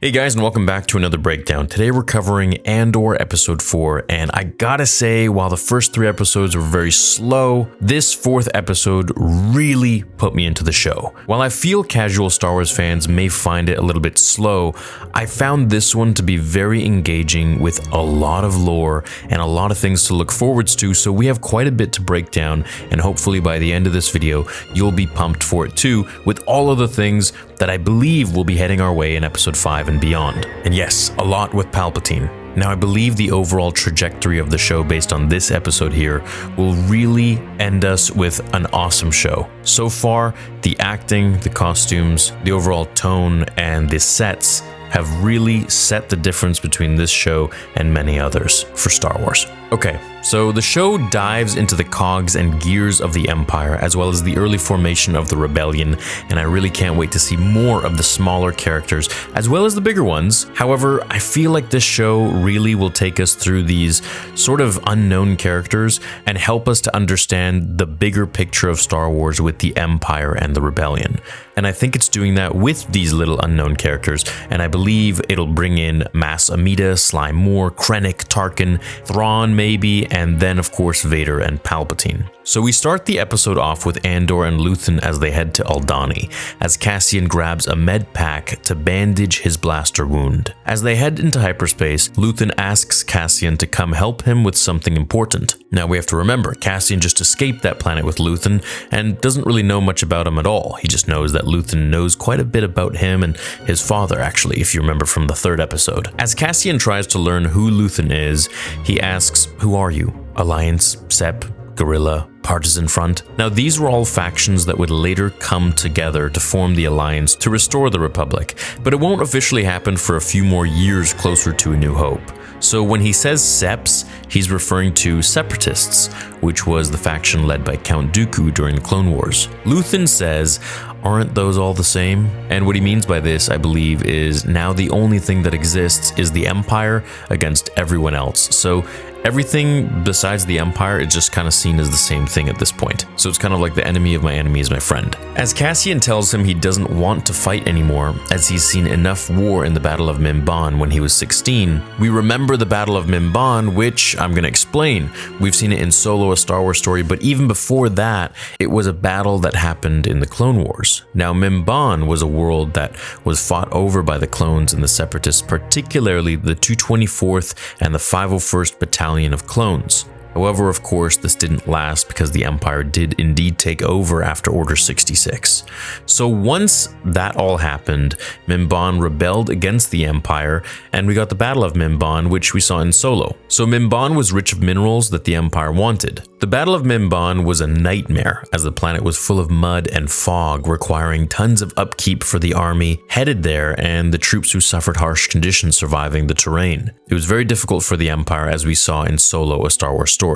Hey guys, and welcome back to another breakdown. Today we're covering Andor Episode 4, and I gotta say, while the first 3 episodes were very slow, this 4th episode really put me into the show. While I feel casual Star Wars fans may find it a little bit slow, I found this one to be very engaging with a lot of lore and a lot of things to look forwards to, so we have quite a bit to break down, and hopefully by the end of this video, you'll be pumped for it too, with all of the things that I believe will be heading our way in Episode 5 and beyond. And yes, a lot with Palpatine. Now, I believe the overall trajectory of the show based on this episode here will really end us with an awesome show. So far, the acting, the costumes, the overall tone, and the sets have really set the difference between this show and many others for Star Wars. Okay, so the show dives into the cogs and gears of the Empire, as well as the early formation of the Rebellion, and I really can't wait to see more of the smaller characters, as well as the bigger ones. However, I feel like this show really will take us through these sort of unknown characters and help us to understand the bigger picture of Star Wars with the Empire and the Rebellion. And I think it's doing that with these little unknown characters, and I believe it'll bring in Mas Amedda, Sly Moore, Krennic, Tarkin, Thrawn maybe, and then of course Vader and Palpatine. So we start the episode off with Andor and Luthen as they head to Aldhani, as Cassian grabs a med pack to bandage his blaster wound. As they head into hyperspace, Luthen asks Cassian to come help him with something important. Now we have to remember, Cassian just escaped that planet with Luthen and doesn't really know much about him at all. He just knows that Luthen knows quite a bit about him and his father, actually, if you remember from the 3rd episode. As Cassian tries to learn who Luthen is, he asks, "Who are you? Alliance, Sepp, Guerrilla, Partisan Front?" Now, these were all factions that would later come together to form the Alliance to restore the Republic, but it won't officially happen for a few more years closer to A New Hope. So when he says Sepps, he's referring to Separatists, which was the faction led by Count Dooku during the Clone Wars. Luthen says, "Aren't those all the same?" And what he means by this, I believe, is now the only thing that exists is the Empire against everyone else. So everything besides the Empire is just kind of seen as the same thing at this point. So it's kind of like the enemy of my enemy is my friend. As Cassian tells him he doesn't want to fight anymore, as he's seen enough war in the Battle of Mimban when he was 16, we remember the Battle of Mimban, which I'm going to explain. We've seen it in Solo, A Star Wars Story, but even before that, it was a battle that happened in the Clone Wars. Now, Mimban was a world that was fought over by the clones and the Separatists, particularly the 224th and the 501st Battalion of clones. However, of course, this didn't last because the Empire did indeed take over after Order 66. So once that all happened, Mimban rebelled against the Empire, and we got the Battle of Mimban, which we saw in Solo. So Mimban was rich of minerals that the Empire wanted. The Battle of Mimban was a nightmare, as the planet was full of mud and fog, requiring tons of upkeep for the army headed there and the troops who suffered harsh conditions surviving the terrain. It was very difficult for the Empire, as we saw in Solo, A Star Wars Story.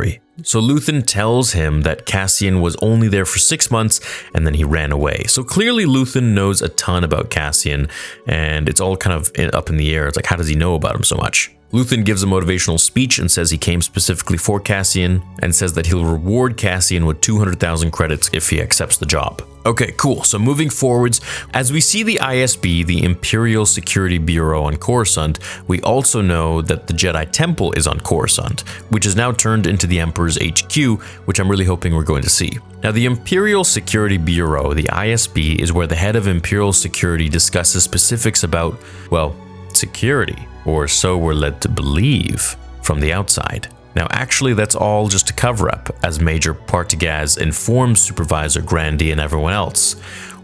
So Luthen tells him that Cassian was only there for 6 months and then he ran away. So clearly Luthen knows a ton about Cassian, and it's all kind of up in the air. It's like, how does he know about him so much? Luthen gives a motivational speech and says he came specifically for Cassian, and says that he'll reward Cassian with 200,000 credits if he accepts the job. Okay, cool. So moving forwards, as we see the ISB, the Imperial Security Bureau on Coruscant, we also know that the Jedi Temple is on Coruscant, which is now turned into the Emperor's HQ, which I'm really hoping we're going to see. Now, the Imperial Security Bureau, the ISB, is where the head of Imperial Security discusses specifics about, well, security, or so we're led to believe from the outside. Now, actually, that's all just a cover-up, as Major Partagaz informs Supervisor Grandy and everyone else.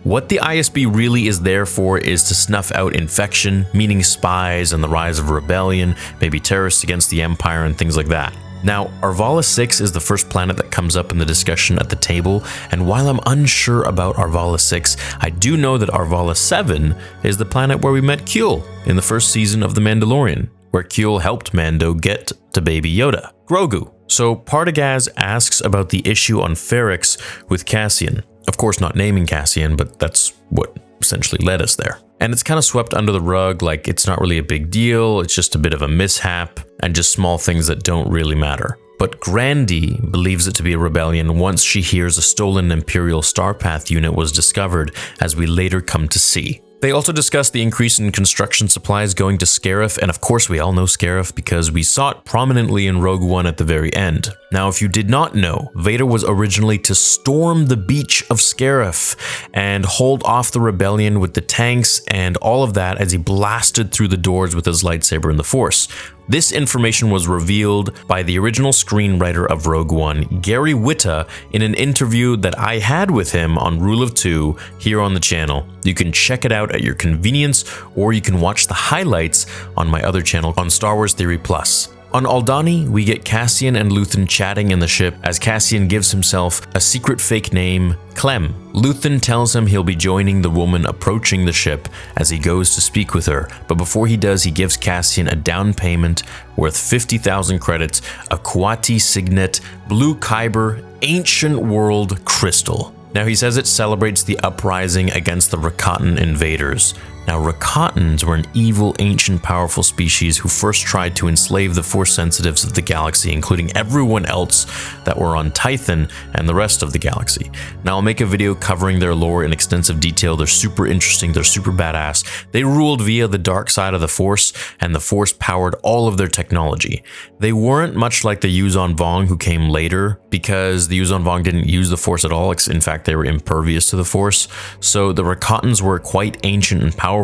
What the ISB really is there for is to snuff out infection, meaning spies and the rise of rebellion, maybe terrorists against the Empire and things like that. Now, Arvala 6 is the first planet that comes up in the discussion at the table, and while I'm unsure about Arvala 6, I do know that Arvala 7 is the planet where we met Kuel in the first season of The Mandalorian, where Kuel helped Mando get to Baby Yoda, Grogu. So Partagaz asks about the issue on Ferrix with Cassian. Of course, not naming Cassian, but that's what essentially led us there. And it's kind of swept under the rug, like it's not really a big deal, it's just a bit of a mishap, and just small things that don't really matter. But Grandy believes it to be a rebellion once she hears a stolen Imperial Starpath unit was discovered, as we later come to see. They also discuss the increase in construction supplies going to Scarif, and of course we all know Scarif because we saw it prominently in Rogue One at the very end. Now, if you did not know, Vader was originally to storm the beach of Scarif and hold off the rebellion with the tanks and all of that as he blasted through the doors with his lightsaber in the Force. This information was revealed by the original screenwriter of Rogue One, Gary Whitta, in an interview that I had with him on Rule of Two here on the channel. You can check it out at your convenience, or you can watch the highlights on my other channel on Star Wars Theory Plus. On Aldhani, we get Cassian and Luthen chatting in the ship as Cassian gives himself a secret fake name, Clem. Luthen tells him he'll be joining the woman approaching the ship as he goes to speak with her, but before he does, he gives Cassian a down payment worth 50,000 credits, a Kuati signet, blue Kyber, ancient world crystal. Now he says it celebrates the uprising against the Rakatan invaders. Now, Rakatans were an evil, ancient, powerful species who first tried to enslave the Force sensitives of the galaxy, including everyone else that were on Tython and the rest of the galaxy. Now, I'll make a video covering their lore in extensive detail. They're super interesting. They're super badass. They ruled via the dark side of the Force, and the Force powered all of their technology. They weren't much like the Yuuzhan Vong who came later, because the Yuuzhan Vong didn't use the Force at all. In fact, they were impervious to the Force. So the Rakatans were quite ancient and powerful,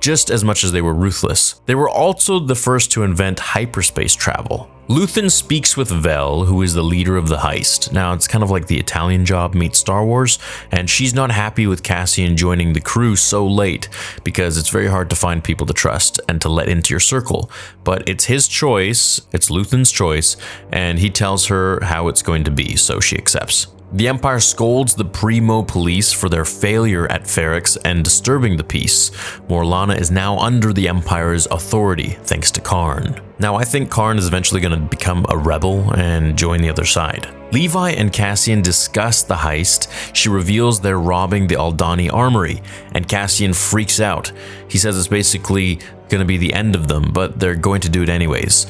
just as much as they were ruthless. They were also the first to invent hyperspace travel. Luthen speaks with Vel, who is the leader of the heist. Now, it's kind of like the Italian Job meets Star Wars, and she's not happy with Cassian joining the crew so late because it's very hard to find people to trust and to let into your circle. But it's his choice, it's Luthen's choice, and he tells her how it's going to be, so she accepts. The Empire scolds the Primo police for their failure at Ferrix and disturbing the peace. Morlana is now under the Empire's authority, thanks to Karn. Now, I think Karn is eventually going to become a rebel and join the other side. Levi and Cassian discuss the heist. She reveals they're robbing the Aldhani armory, and Cassian freaks out. He says it's basically going to be the end of them, but they're going to do it anyways.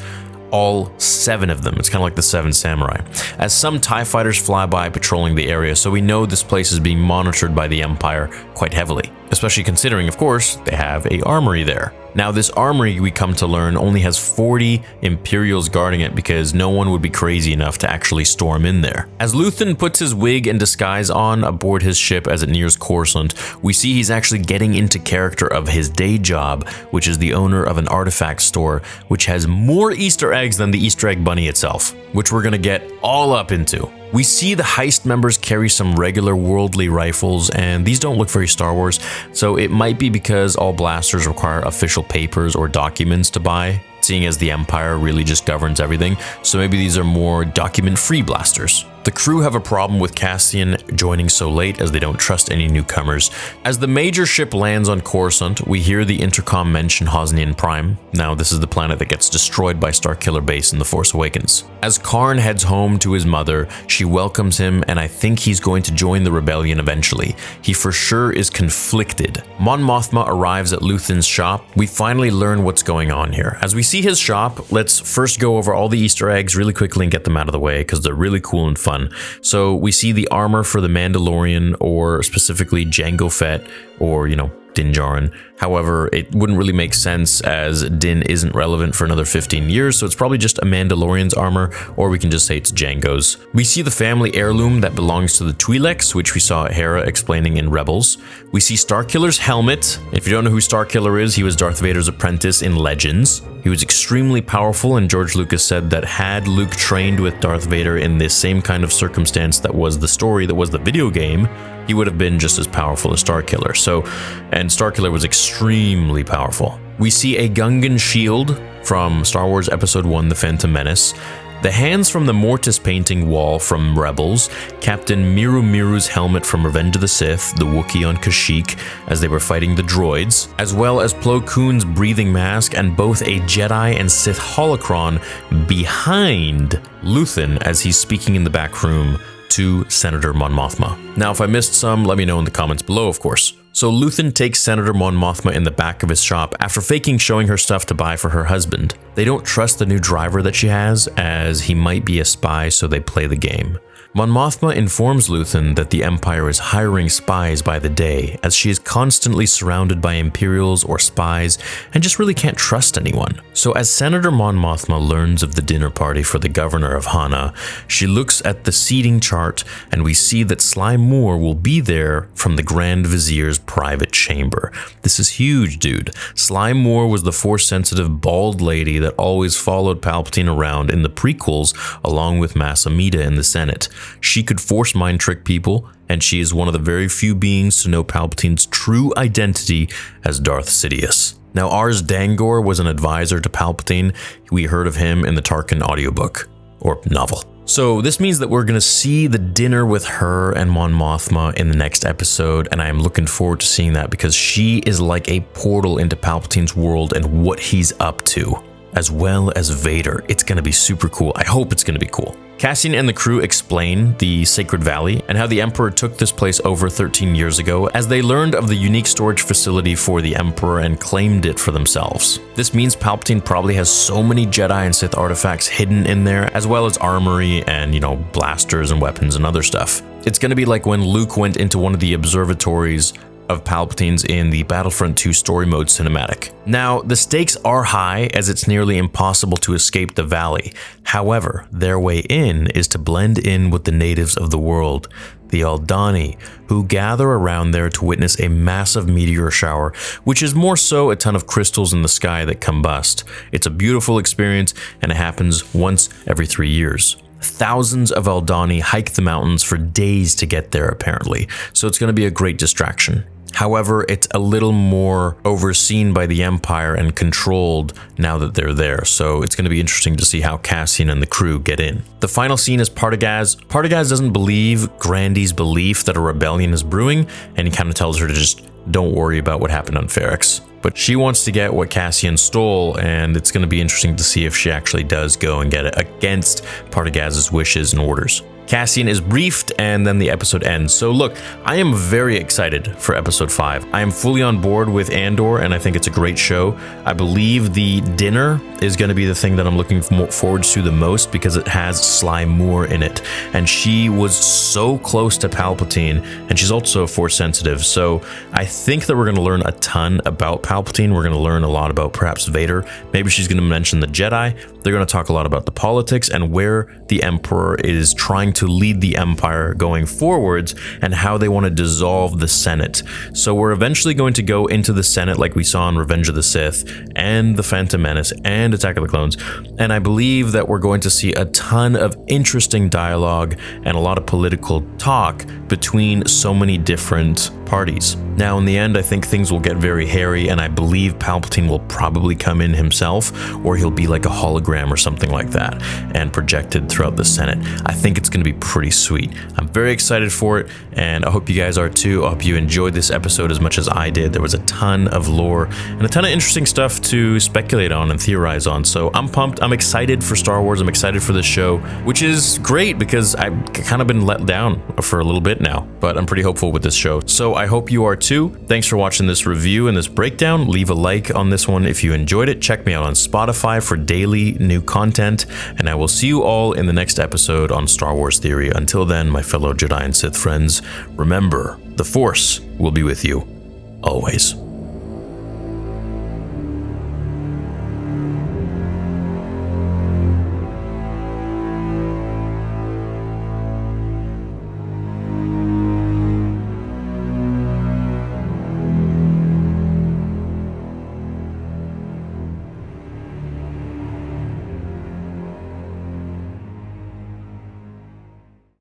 All 7 of them. It's kind of like the 7 samurai. As some TIE fighters fly by patrolling the area, so we know this place is being monitored by the Empire quite heavily. Especially considering, of course, they have a armory there. Now, this armory, we come to learn, only has 40 Imperials guarding it because no one would be crazy enough to actually storm in there. As Luthen puts his wig and disguise on aboard his ship as it nears Coruscant, we see he's actually getting into character of his day job, which is the owner of an artifact store, which has more Easter eggs than the Easter egg bunny itself, which we're gonna get all up into. We see the heist members carry some regular worldly rifles, and these don't look very Star Wars, so it might be because all blasters require official papers or documents to buy, seeing as the Empire really just governs everything, so maybe these are more document-free blasters. The crew have a problem with Cassian joining so late as they don't trust any newcomers. As the major ship lands on Coruscant, we hear the intercom mention Hosnian Prime. Now, this is the planet that gets destroyed by Starkiller Base in The Force Awakens. As Karn heads home to his mother, she welcomes him, and I think he's going to join the rebellion eventually. He for sure is conflicted. Mon Mothma arrives at Luthen's shop. We finally learn what's going on here. As we see his shop, let's first go over all the Easter eggs really quickly and get them out of the way because they're really cool and fun. So we see the armor for the Mandalorian, or specifically Jango Fett, or, Din Djarin. However, it wouldn't really make sense as Din isn't relevant for another 15 years, so it's probably just a Mandalorian's armor, or we can just say it's Jango's. We see the family heirloom that belongs to the Twi'leks, which we saw Hera explaining in Rebels. We see Starkiller's helmet. If you don't know who Starkiller is, he was Darth Vader's apprentice in Legends. He was extremely powerful, and George Lucas said that had Luke trained with Darth Vader in this same kind of circumstance that was the story, that was the video game, he would have been just as powerful as Starkiller. And Starkiller was extremely powerful. We see a Gungan shield from Star Wars Episode 1, The Phantom Menace, the hands from the Mortis painting wall from Rebels, Captain Miru Miru's helmet from Revenge of the Sith, the Wookiee on Kashyyyk as they were fighting the droids, as well as Plo Koon's breathing mask and both a Jedi and Sith holocron behind Luthen as he's speaking in the back room to Senator Mon Mothma. Now, if I missed some, let me know in the comments below, of course. So Luthen takes Senator Mon Mothma in the back of his shop after faking showing her stuff to buy for her husband. They don't trust the new driver that she has, as he might be a spy, so they play the game. Mon Mothma informs Luthen that the Empire is hiring spies by the day, as she is constantly surrounded by Imperials or spies and just really can't trust anyone. So as Senator Mon Mothma learns of the dinner party for the governor of Hana, she looks at the seating chart and we see that Sly Moore will be there from the Grand Vizier's private chamber. This is huge, dude. Sly Moore was the Force-sensitive bald lady that always followed Palpatine around in the prequels along with Mas Amedda in the Senate. She could force mind trick people, and she is one of the very few beings to know Palpatine's true identity as Darth Sidious. Now, Ars Dangor was an advisor to Palpatine. We heard of him in the Tarkin audiobook, or novel. So this means that we're going to see the dinner with her and Mon Mothma in the next episode, and I am looking forward to seeing that because she is like a portal into Palpatine's world and what he's up to, as well as Vader. It's going to be super cool. I hope it's going to be cool. Cassian and the crew explain the Sacred Valley and how the Emperor took this place over 13 years ago as they learned of the unique storage facility for the Emperor and claimed it for themselves. This means Palpatine probably has so many Jedi and Sith artifacts hidden in there, as well as armory and, blasters and weapons and other stuff. It's going to be like when Luke went into one of the observatories of Palpatine's in the Battlefront 2 story mode cinematic. Now, the stakes are high as it's nearly impossible to escape the valley. However, their way in is to blend in with the natives of the world, the Aldhani, who gather around there to witness a massive meteor shower, which is more so a ton of crystals in the sky that combust. It's a beautiful experience, and it happens once every 3 years. Thousands of Aldhani hike the mountains for days to get there, apparently, so it's going to be a great distraction. However, it's a little more overseen by the Empire and controlled now that they're there, so it's going to be interesting to see how Cassian and the crew get in. The final scene is Partagaz. Partagaz doesn't believe Grandy's belief that a rebellion is brewing, and he kind of tells her to just don't worry about what happened on Ferrix. But she wants to get what Cassian stole, and it's going to be interesting to see if she actually does go and get it against Partagaz's wishes and orders. Cassian is briefed, and then the episode ends. So look, I am very excited for episode 5. I am fully on board with Andor, and I think it's a great show. I believe the dinner is going to be the thing that I'm looking forward to the most because it has Sly Moore in it. And she was so close to Palpatine, and she's also Force sensitive. So I think that we're going to learn a ton about Palpatine. We're going to learn a lot about perhaps Vader. Maybe she's going to mention the Jedi. They're going to talk a lot about the politics and where the Emperor is trying to lead the Empire going forwards and how they want to dissolve the Senate. So we're eventually going to go into the Senate like we saw in Revenge of the Sith and The Phantom Menace and Attack of the Clones. And I believe that we're going to see a ton of interesting dialogue and a lot of political talk between so many different parties. Now, in the end, I think things will get very hairy, and I believe Palpatine will probably come in himself, or he'll be like a hologram or something like that, and projected throughout the Senate. I think it's going to be pretty sweet. I'm very excited for it, and I hope you guys are too. I hope you enjoyed this episode as much as I did. There was a ton of lore and a ton of interesting stuff to speculate on and theorize on, so I'm pumped. I'm excited for Star Wars. I'm excited for this show, which is great because I've kind of been let down for a little bit now, but I'm pretty hopeful with this show. So I hope you are too. Thanks for watching this review and this breakdown. Leave a like on this one if you enjoyed it. Check me out on Spotify for daily new content, and I will see you all in the next episode on Star Wars Theory. Until then, my fellow Jedi and Sith friends, remember, the Force will be with you always.